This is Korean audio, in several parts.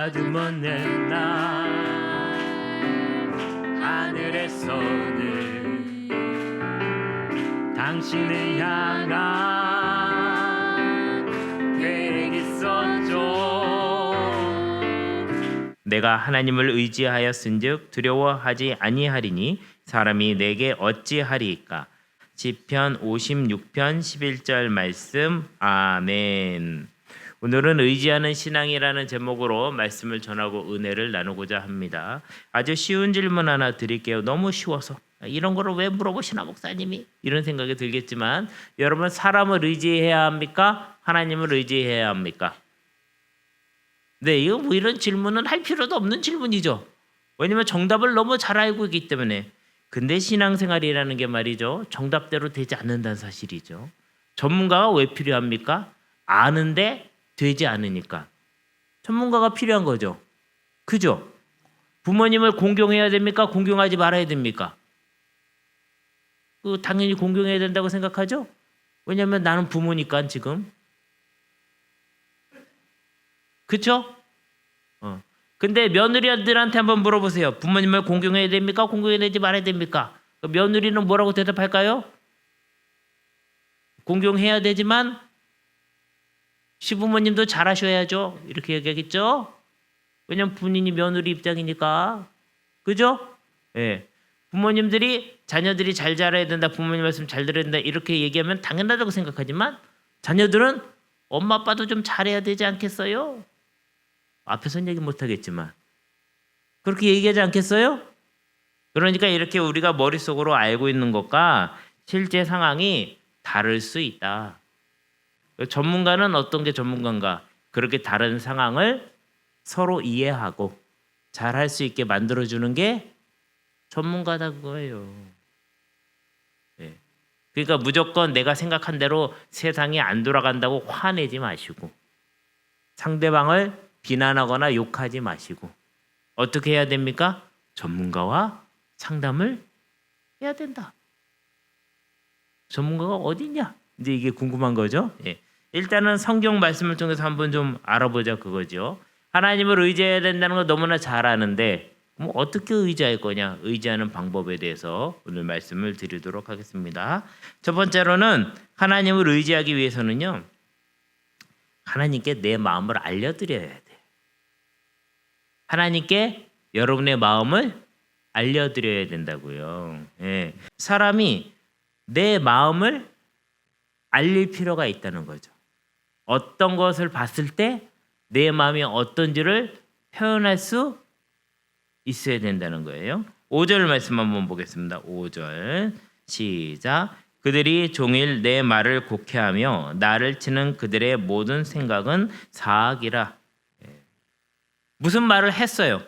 아주 먼 날 하늘에서는 당신을 향한 계획이 있었죠. 내가 하나님을 의지하였은즉 두려워하지 아니하리니 사람이 내게 어찌하리이까. 시편 56편 11절 말씀. 아멘. 오늘은 의지하는 신앙이라는 제목으로 말씀을 전하고 은혜를 나누고자 합니다. 아주 쉬운 질문 하나 드릴게요. 너무 쉬워서 이런 거를 왜 물어보시나 목사님이, 이런 생각이 들겠지만, 여러분 사람을 의지해야 합니까? 하나님을 의지해야 합니까? 네, 이거 뭐 이런 질문은 할 필요도 없는 질문이죠. 왜냐면 정답을 너무 잘 알고 있기 때문에. 근데 신앙생활이라는 게 말이죠, 정답대로 되지 않는다는 사실이죠. 전문가가 왜 필요합니까? 아는데 되지 않으니까 전문가가 필요한 거죠. 그죠? 부모님을 공경해야 됩니까? 공경하지 말아야 됩니까? 당연히 공경해야 된다고 생각하죠? 왜냐하면 나는 부모니까 지금. 그렇죠? 근데 며느리들한테 한번 물어보세요. 부모님을 공경해야 됩니까? 공경해야지 말아야 됩니까? 며느리는 뭐라고 대답할까요? 공경해야 되지만 시부모님도 잘하셔야죠. 이렇게 얘기하겠죠? 왜냐면 본인이 며느리 입장이니까. 그죠? 예. 부모님들이 자녀들이 잘 자라야 된다, 부모님 말씀 잘 들어야 된다, 이렇게 얘기하면 당연하다고 생각하지만 자녀들은 엄마 아빠도 좀 잘해야 되지 않겠어요? 앞에서는 얘기 못하겠지만 그렇게 얘기하지 않겠어요? 그러니까 이렇게 우리가 머릿속으로 알고 있는 것과 실제 상황이 다를 수 있다. 전문가는 어떤 게 전문가인가? 그렇게 다른 상황을 서로 이해하고 잘할 수 있게 만들어주는 게 전문가다 그거예요. 네. 그러니까 무조건 내가 생각한 대로 세상이 안 돌아간다고 화내지 마시고, 상대방을 비난하거나 욕하지 마시고, 어떻게 해야 됩니까? 전문가와 상담을 해야 된다. 전문가가 어디 있냐? 이제 이게 궁금한 거죠. 예. 일단은 성경 말씀을 통해서 한번 좀 알아보자 그거죠. 하나님을 의지해야 된다는 거 너무나 잘 아는데 뭐 어떻게 의지할 거냐? 의지하는 방법에 대해서 오늘 말씀을 드리도록 하겠습니다. 첫 번째로는 하나님을 의지하기 위해서는요, 하나님께 내 마음을 알려드려야 돼. 하나님께 여러분의 마음을 알려드려야 된다고요. 예. 사람이 내 마음을 알릴 필요가 있다는 거죠. 어떤 것을 봤을 때 내 마음이 어떤지를 표현할 수 있어야 된다는 거예요. 5절 말씀 한번 보겠습니다. 5절 시작. 그들이 종일 내 말을 곡해하며 나를 치는 그들의 모든 생각은 사악이라. 무슨 말을 했어요?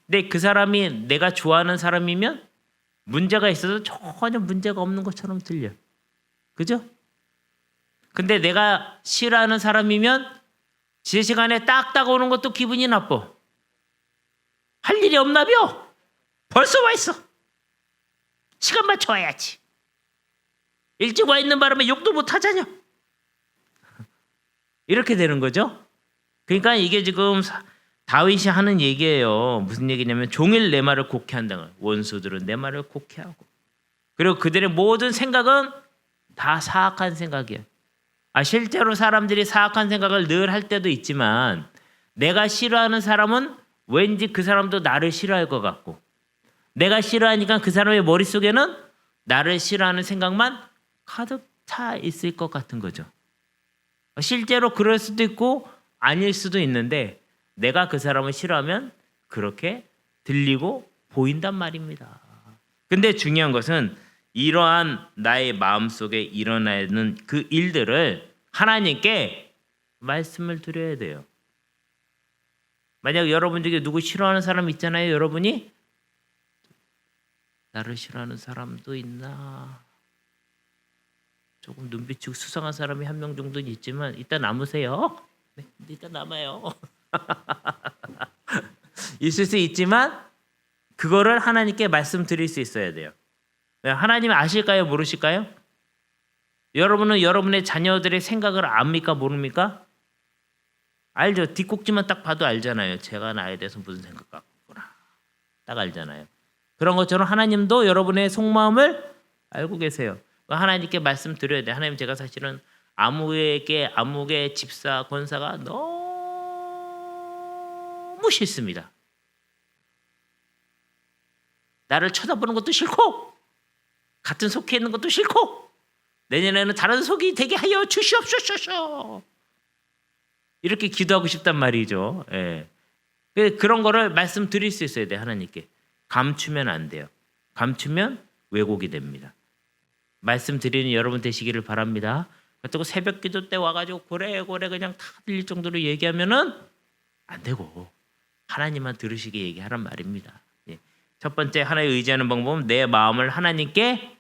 근데 그 사람이 내가 좋아하는 사람이면 문제가 있어도 전혀 문제가 없는 것처럼 들려. 그죠? 근데 내가 싫어하는 사람이면 제 시간에 딱 오는 것도 기분이 나빠. 할 일이 없나벼? 벌써 와 있어. 시간 맞춰 와야지. 일찍 와 있는 바람에 욕도 못 하자냐. 이렇게 되는 거죠. 그러니까 이게 지금 다윗이 하는 얘기예요. 무슨 얘기냐면 종일 내 말을 곡해한다. 원수들은 내 말을 곡해하고, 그리고 그들의 모든 생각은 다 사악한 생각이야. 실제로 사람들이 사악한 생각을 늘 할 때도 있지만, 내가 싫어하는 사람은 왠지 그 사람도 나를 싫어할 것 같고, 내가 싫어하니까 그 사람의 머릿속에는 나를 싫어하는 생각만 가득 차 있을 것 같은 거죠. 실제로 그럴 수도 있고 아닐 수도 있는데, 내가 그 사람을 싫어하면 그렇게 들리고 보인단 말입니다. 근데 중요한 것은 이러한 나의 마음속에 일어나는 그 일들을 하나님께 말씀을 드려야 돼요. 만약 여러분 중에 누구 싫어하는 사람 있잖아요. 여러분이 나를 싫어하는 사람도 있나? 조금 눈빛이 수상한 사람이 한 명 정도는 있지만 일단 남으세요. 네, 일단 남아요. 있을 수 있지만 그거를 하나님께 말씀드릴 수 있어야 돼요. 하나님 아실까요? 모르실까요? 여러분은 여러분의 자녀들의 생각을 압니까? 모릅니까? 알죠? 뒷꼭지만 딱 봐도 알잖아요. 제가 나에 대해서 무슨 생각 갖구나. 딱 알잖아요. 그런 것처럼 하나님도 여러분의 속마음을 알고 계세요. 하나님께 말씀드려야 돼. 하나님, 제가 사실은 아무개 집사 권사가 너무 싫습니다. 나를 쳐다보는 것도 싫고 같은 속해 있는 것도 싫고 내년에는 다른 속이 되게 하여 주시옵소서. 이렇게 기도하고 싶단 말이죠. 예. 그런 거를 말씀드릴 수 있어야 돼. 하나님께. 감추면 안 돼요. 감추면 왜곡이 됩니다. 말씀드리는 여러분 되시기를 바랍니다. 그렇다고 새벽 기도 때 와가지고 고래고래 그냥 다 들릴 정도로 얘기하면은 안 되고 하나님만 들으시게 얘기하란 말입니다. 예. 첫 번째, 하나님 의지하는 방법은 내 마음을 하나님께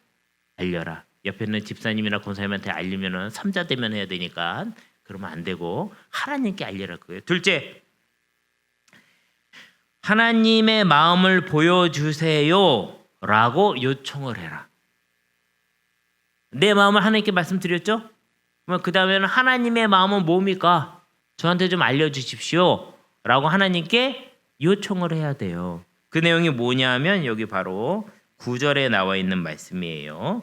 알려라. 옆에 있는 집사님이나 권사님한테 알리면은 삼자 대면 해야 되니까 그러면 안 되고 하나님께 알려라 그거예요. 둘째, 하나님의 마음을 보여주세요라고 요청을 해라. 내 마음을 하나님께 말씀드렸죠? 그러면 그 다음에는 하나님의 마음은 뭡니까? 저한테 좀 알려주십시오라고 하나님께 요청을 해야 돼요. 그 내용이 뭐냐면 여기 바로 9절에 나와 있는 말씀이에요.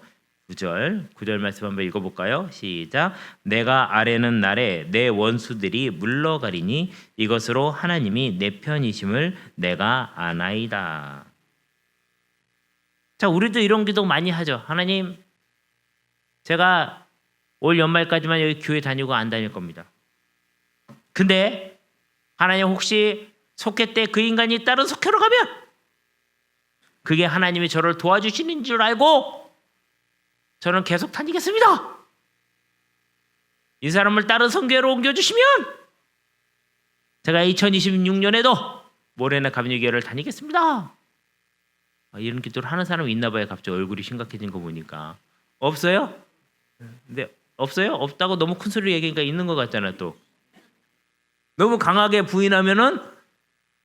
9절 말씀 한번 읽어볼까요? 시작. 내가 아뢰는 날에 내 원수들이 물러가리니 이것으로 하나님이 내 편이심을 내가 아나이다. 자, 우리도 이런 기도 많이 하죠. 하나님, 제가 올 연말까지만 여기 교회 다니고 안 다닐 겁니다. 근데 하나님, 혹시 속회 때 그 인간이 다른 속회로 가면 그게 하나님이 저를 도와주시는 줄 알고 저는 계속 다니겠습니다. 이 사람을 다른 성교회로 옮겨주시면 제가 2026년에도 모래나 감리교회를 다니겠습니다. 이런 기도를 하는 사람이 있나 봐요. 갑자기 얼굴이 심각해진 거 보니까. 없어요? 근데 없어요? 없다고 너무 큰 소리로 얘기하니까 있는 것 같잖아. 또 너무 강하게 부인하면은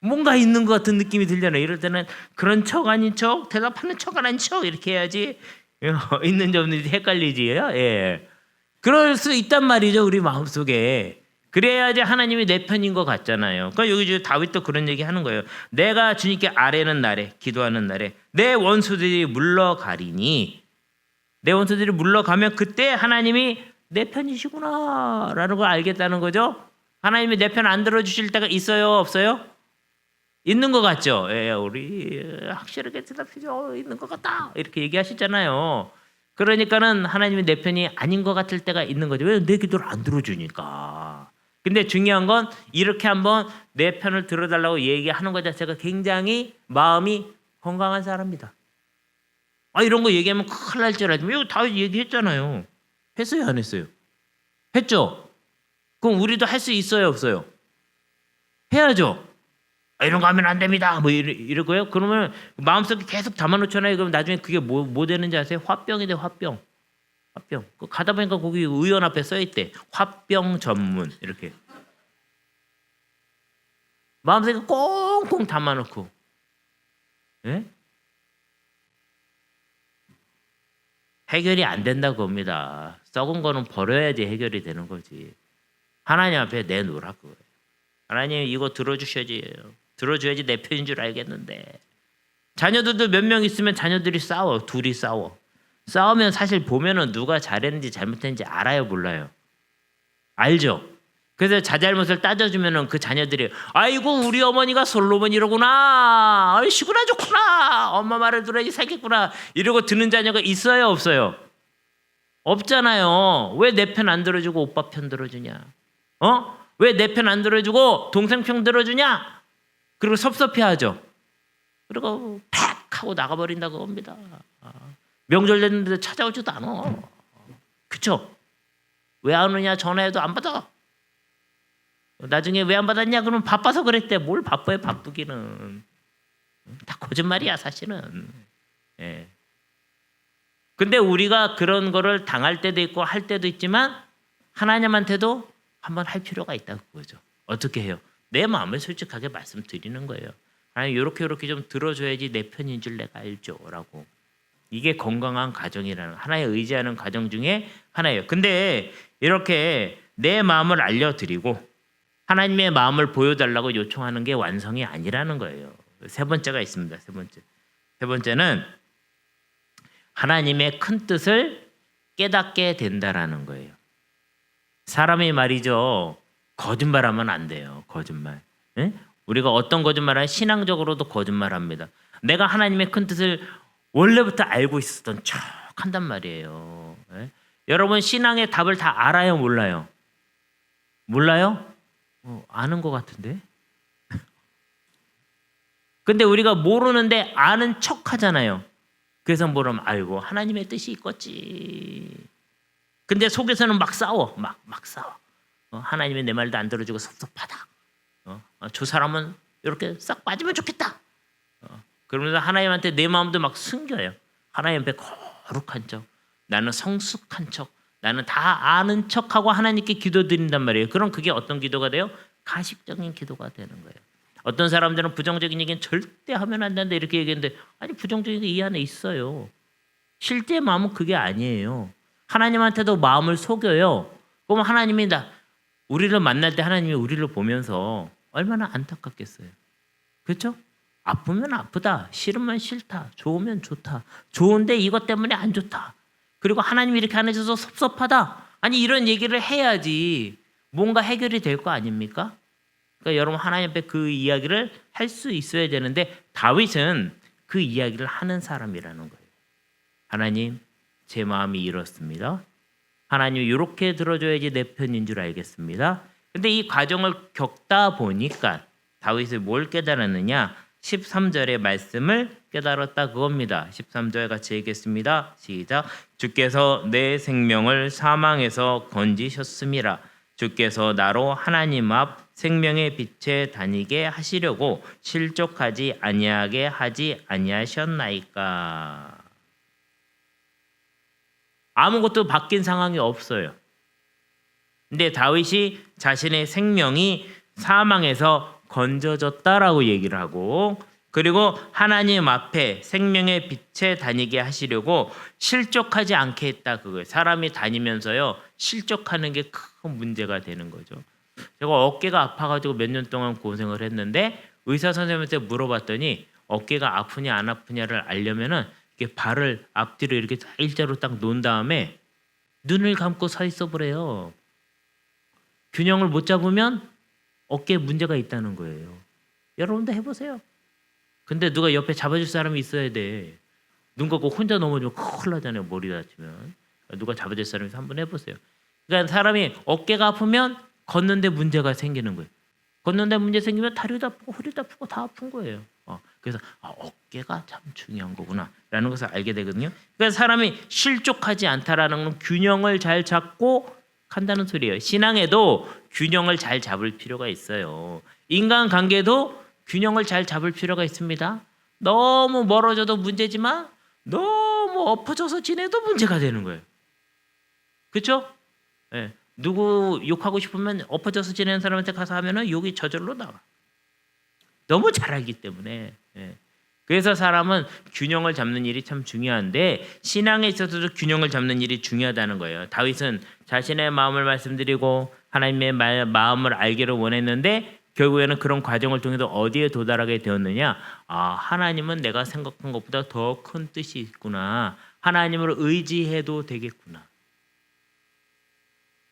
뭔가 있는 것 같은 느낌이 들잖아요. 이럴 때는 그런 척 아닌 척, 대답하는 척 아닌 척 이렇게 해야지 있는지 없는지 헷갈리지. 예. 그럴 수 있단 말이죠. 우리 마음속에. 그래야지 하나님이 내 편인 것 같잖아요. 그러니까 여기 다윗도 그런 얘기 하는 거예요. 내가 주님께 아뢰는 날에, 기도하는 날에 내 원수들이 물러가리니, 내 원수들이 물러가면 그때 하나님이 내 편이시구나 라는 걸 알겠다는 거죠. 하나님이 내 편 안 들어주실 때가 있어요? 없어요? 있는 것 같죠. 예, 우리 확실하게 대답해줘. 있는 것 같다 이렇게 얘기하시잖아요. 그러니까는 하나님이 내 편이 아닌 것 같을 때가 있는 거죠. 왜? 내 기도를 안 들어주니까. 근데 중요한 건 이렇게 한번 내 편을 들어달라고 얘기하는 것 자체가 굉장히 마음이 건강한 사람이다. 이런 거 얘기하면 큰일 날 줄 알지만 이거 다 얘기했잖아요. 했어요, 안 했어요? 했죠? 그럼 우리도 할 수 있어요, 없어요? 해야죠. 이런 거 하면 안 됩니다. 뭐 이럴 거예요? 그러면 마음속에 계속 담아놓잖아요. 그럼 나중에 그게 뭐 되는지 아세요? 화병이 돼, 화병. 가다 보니까 거기 의원 앞에 써있대. 화병 전문 이렇게. 마음속에 꽁꽁 담아놓고. 예? 해결이 안 된다고 봅니다. 썩은 거는 버려야지 해결이 되는 거지. 하나님 앞에 내놓으라 그거예요. 하나님 이거 들어줘야지 내 편인 줄 알겠는데. 자녀들도 몇 명 있으면 자녀들이 싸워. 둘이 싸워. 싸우면 사실 보면은 누가 잘했는지 잘못했는지 알아요, 몰라요? 알죠? 그래서 자잘못을 따져주면은 그 자녀들이 아이고 우리 어머니가 솔로몬이로구나. 아이씨구나 좋구나. 엄마 말을 들어야지 살겠구나. 이러고 듣는 자녀가 있어요, 없어요? 없잖아요. 왜 내 편 안 들어주고 오빠 편 들어주냐? 왜 내 편 안 들어주고 동생 편 들어주냐? 그리고 섭섭해하죠. 그리고 팍 하고 나가버린다고 합니다. 명절 됐는데 찾아오지도 않아. 그쵸? 왜 안 오냐? 전화해도 안 받아. 나중에 왜 안 받았냐? 그러면 바빠서 그랬대. 뭘 바빠요? 바쁘기는. 다 거짓말이야 사실은. 예. 근데 우리가 그런 거를 당할 때도 있고 할 때도 있지만 하나님한테도 한번 할 필요가 있다고 그거죠. 어떻게 해요? 내 마음을 솔직하게 말씀드리는 거예요. 하나님 이렇게 좀 들어줘야지 내 편인 줄 내가 알죠 라고. 이게 건강한 가정이라는, 하나의 의지하는 가정 중에 하나예요. 근데 이렇게 내 마음을 알려드리고 하나님의 마음을 보여달라고 요청하는 게 완성이 아니라는 거예요. 세 번째가 있습니다. 세 번째는 하나님의 큰 뜻을 깨닫게 된다라는 거예요. 사람이 말이죠. 거짓말하면 안 돼요. 거짓말. 예? 우리가 어떤 거짓말을 신앙적으로도 거짓말합니다. 내가 하나님의 큰 뜻을 원래부터 알고 있었던 척 한단 말이에요. 예? 여러분 신앙의 답을 다 알아요, 몰라요? 몰라요? 아는 것 같은데. 근데 우리가 모르는데 아는 척 하잖아요. 그래서 뭐라면 아이고 하나님의 뜻이 있겠지. 근데 속에서는 막 싸워. 막 싸워. 하나님이 내 말도 안 들어주고 섭섭하다. 저 사람은 이렇게 싹 빠지면 좋겠다. 그러면서 하나님한테 내 마음도 막 숨겨요. 하나님 앞에 거룩한 척, 나는 성숙한 척, 나는 다 아는 척하고 하나님께 기도드린단 말이에요. 그럼 그게 어떤 기도가 돼요? 가식적인 기도가 되는 거예요. 어떤 사람들은 부정적인 얘기는 절대 하면 안 된다 이렇게 얘기했는데 아니 부정적인 게 이 안에 있어요. 실제 마음은 그게 아니에요. 하나님한테도 마음을 속여요. 그럼 하나님이 우리를 만날 때 하나님이 우리를 보면서 얼마나 안타깝겠어요. 그렇죠? 아프면 아프다, 싫으면 싫다, 좋으면 좋다. 좋은데 이것 때문에 안 좋다. 그리고 하나님이 이렇게 안 해줘서 섭섭하다. 아니 이런 얘기를 해야지 뭔가 해결이 될 거 아닙니까? 그러니까 여러분 하나님 앞에 그 이야기를 할 수 있어야 되는데 다윗은 그 이야기를 하는 사람이라는 거예요. 하나님, 제 마음이 이렇습니다. 하나님 이렇게 들어줘야지 내 편인 줄 알겠습니다. 근데 이 과정을 겪다 보니까 다윗이 뭘 깨달았느냐? 13절의 말씀을 깨달았다 그겁니다. 13절 같이 읽겠습니다. 시작. 주께서 내 생명을 사망에서 건지셨음이라. 주께서 나로 하나님 앞 생명의 빛에 다니게 하시려고 실족하지 아니하게 하지 아니하셨나이까. 아무것도 바뀐 상황이 없어요. 근데 다윗이 자신의 생명이 사망에서 건져졌다라고 얘기를 하고 그리고 하나님 앞에 생명의 빛에 다니게 하시려고 실족하지 않게 했다 그거예요. 사람이 다니면서요 실족하는 게 큰 문제가 되는 거죠. 제가 어깨가 아파가지고 몇 년 동안 고생을 했는데 의사 선생님한테 물어봤더니 어깨가 아프냐 안 아프냐를 알려면은 이렇게 발을 앞뒤로 이렇게 일자로 딱 놓은 다음에 눈을 감고 서 있어 보래요. 균형을 못 잡으면 어깨에 문제가 있다는 거예요. 여러분도 해보세요. 근데 누가 옆에 잡아줄 사람이 있어야 돼. 눈 감고 혼자 넘어지면 큰일 나잖아요. 머리 다치면. 누가 잡아줄 사람이 있어서 한번 해보세요. 그러니까 사람이 어깨가 아프면 걷는데 문제가 생기는 거예요. 걷는데 문제 생기면 다리도 아프고 허리도 아프고 다 아픈 거예요. 그래서 어깨가 참 중요한 거구나 라는 것을 알게 되거든요. 그러니까 사람이 실족하지 않다라는 건 균형을 잘 잡고 간다는 소리예요. 신앙에도 균형을 잘 잡을 필요가 있어요. 인간관계도 균형을 잘 잡을 필요가 있습니다. 너무 멀어져도 문제지만 너무 엎어져서 지내도 문제가 되는 거예요. 그렇죠? 네. 누구 욕하고 싶으면 엎어져서 지내는 사람한테 가서 하면은 욕이 저절로 나와. 너무 잘 알기 때문에. 네. 그래서 사람은 균형을 잡는 일이 참 중요한데 신앙에 있어서도 균형을 잡는 일이 중요하다는 거예요. 다윗은 자신의 마음을 말씀드리고 하나님의 마음을 알기를 원했는데 결국에는 그런 과정을 통해서 어디에 도달하게 되었느냐? 하나님은 내가 생각한 것보다 더 큰 뜻이 있구나. 하나님을 의지해도 되겠구나.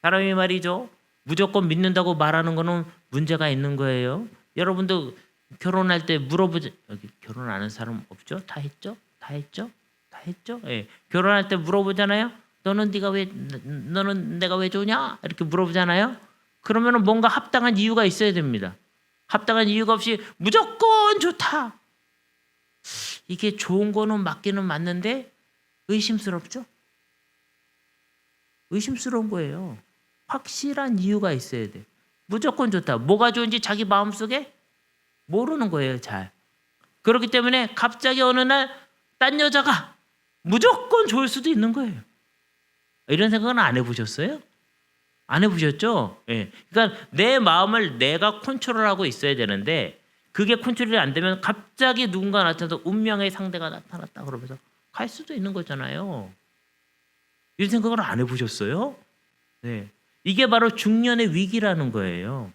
사람이 말이죠. 무조건 믿는다고 말하는 거는 문제가 있는 거예요. 여러분도 결혼할 때 물어보지. 여기 결혼 안 한 사람 없죠? 다 했죠? 다 했죠? 다 했죠? 예. 결혼할 때 물어보잖아요. 너는 내가 왜 좋냐? 이렇게 물어보잖아요. 그러면은 뭔가 합당한 이유가 있어야 됩니다. 합당한 이유가 없이 무조건 좋다. 이게 좋은 거는 맞기는 맞는데 의심스럽죠? 의심스러운 거예요. 확실한 이유가 있어야 돼. 무조건 좋다. 뭐가 좋은지 자기 마음속에 모르는 거예요, 잘. 그렇기 때문에 갑자기 어느 날 딴 여자가 무조건 좋을 수도 있는 거예요. 이런 생각은 안 해보셨어요? 안 해보셨죠? 예. 그러니까 내 마음을 내가 컨트롤하고 있어야 되는데 그게 컨트롤이 안 되면 갑자기 누군가 나타나서 운명의 상대가 나타났다 그러면서 갈 수도 있는 거잖아요. 이런 생각을 안 해보셨어요? 네. 이게 바로 중년의 위기라는 거예요.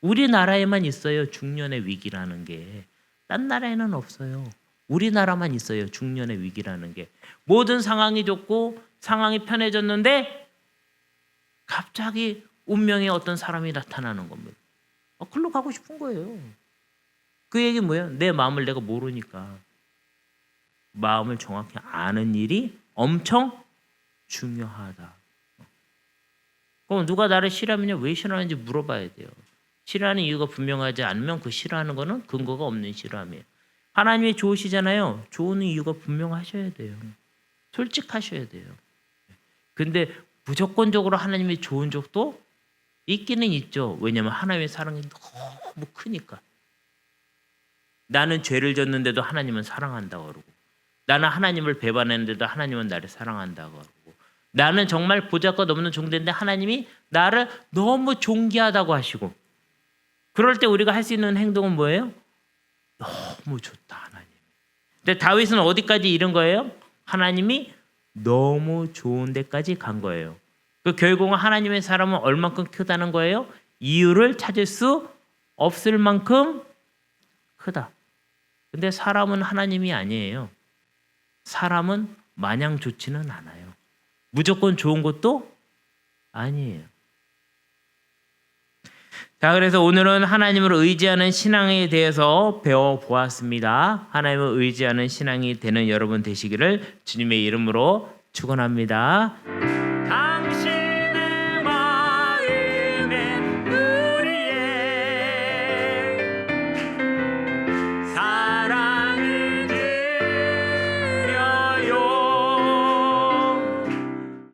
우리나라에만 있어요. 중년의 위기라는 게. 딴 나라에는 없어요. 우리나라만 있어요. 중년의 위기라는 게. 모든 상황이 좋고 상황이 편해졌는데 갑자기 운명의 어떤 사람이 나타나는 겁니다. 글로 가고 싶은 거예요. 그 얘기 뭐예요? 내 마음을 내가 모르니까. 마음을 정확히 아는 일이 엄청 중요하다. 그럼 누가 나를 싫어하면요, 왜 싫어하는지 물어봐야 돼요. 싫어하는 이유가 분명하지 않으면 그 싫어하는 거는 근거가 없는 싫어함이에요. 하나님이 좋으시잖아요. 좋은 이유가 분명하셔야 돼요. 솔직하셔야 돼요. 근데 무조건적으로 하나님이 좋은 적도 있기는 있죠. 왜냐하면 하나님의 사랑이 너무 크니까. 나는 죄를 졌는데도 하나님은 사랑한다고 그러고, 나는 하나님을 배반했는데도 하나님은 나를 사랑한다고 그러고, 나는 정말 보잘것없는 종대인데 하나님이 나를 너무 존귀하다고 하시고, 그럴 때 우리가 할 수 있는 행동은 뭐예요? 너무 좋다 하나님. 근데 다윗은 어디까지 이른 거예요? 하나님이 너무 좋은 데까지 간 거예요. 그 결국은 하나님의 사람은 얼만큼 크다는 거예요? 이유를 찾을 수 없을 만큼 크다. 근데 사람은 하나님이 아니에요. 사람은 마냥 좋지는 않아요. 무조건 좋은 것도 아니에요. 자, 그래서 오늘은 하나님을 의지하는 신앙에 대해서 배워보았습니다. 하나님을 의지하는 신앙이 되는 여러분 되시기를 주님의 이름으로 축원합니다. 당신